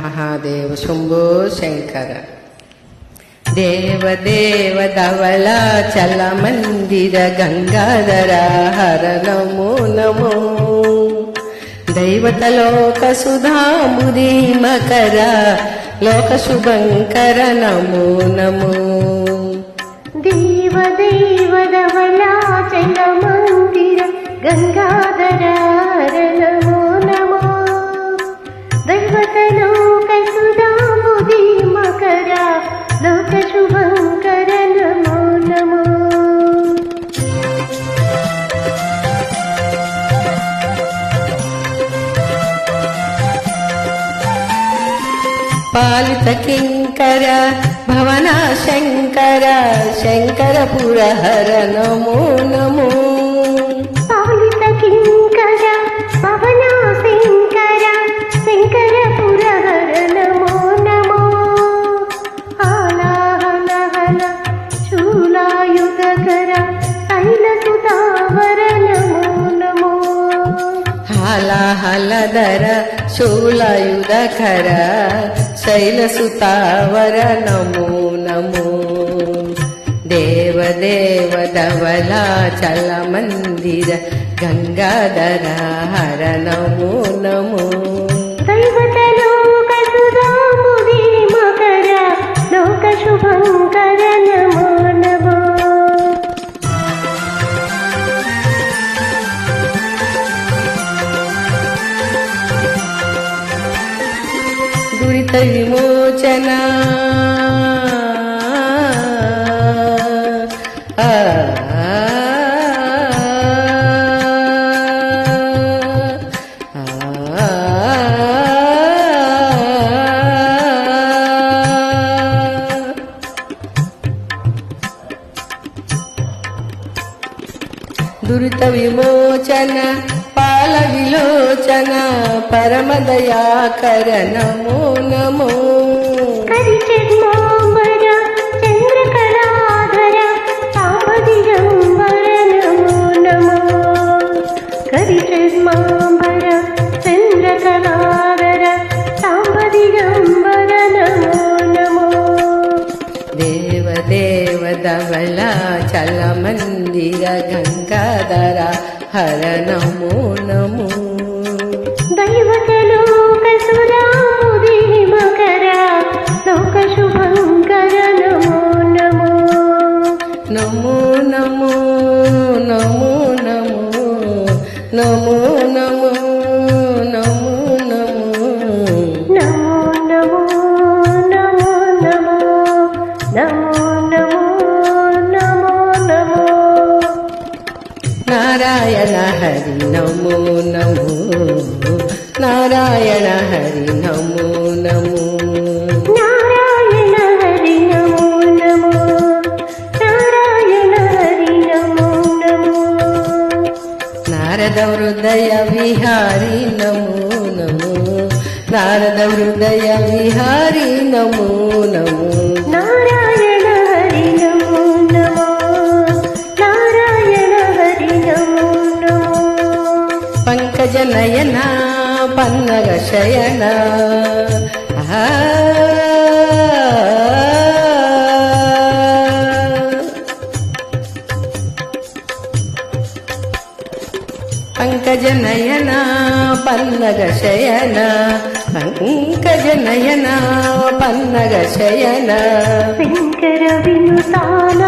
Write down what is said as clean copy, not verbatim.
మహాదేవ శంభో శంకర. దేవదేవ ధవళ చల మందిర గంగాధర హర నమో నమో. దైవతలోక సుధాముది మకర లోక శుభంకర నమో నమో. దేవదేవ ధవళ చల మందిర గంగాధర హర నమో నమో. దైవతలోక సుధాముది మకర లోక శుభంకర నమో నమో. పాలిత కింకర భవన శంకర శంకర పురహర నమో నమో. పాలిత కింకర పవన శంకర శంకర పురహర నమో నమో. హాలాహల హల శూలాయుధకర శైలసుతావర నమో నమో. హాలాహలధర శూలాయుధకర శైలసుతావర నమో నమో. దేవదేవ ధవళ చల మందిర గంగాధర హర నమో నమో. దైవతలోక సుధాముది మకర లోక శుభంకర నమో నమో. దురిత విమోచన దురిత విమోచన పాల విలోచన పరమదయాకర నమో నమో. కరిచర్మాంబర చంద్రకళాధర సాంబదిగంబర నమో నమో. కరిచర్మాంబర చంద్రకళాధర సాంబదిగంబర నమో నమో. దేవదేవ ధవళ చల మందిర గంగాధర హర నమో నమో. దైవతలోక సుధాముది మకర లోక శుభంకర నమో నమో. నమో నమో నమో నమో నమో నమో నమో నమో. నమో నమో నమో నమో నమో నమో నమో. నారాయణ హరి నమో నమో. నారాయణ హరి నమో నమో. నారాయణ హరి నమో నమో. నారాయణ హరి నమో నమో. నారద హృదయ విహారి నమో నమో. నారద హృదయ విహారి నమో నమో. నారాయణ హరి నమో నమో. నారాయణ హరి నమో నమో. పంకజ నయన పన్నగ శయన పంకజ నయన పన్నగ శయన పంకజ నయన పన్నగ శయన. శంకర వినుతాన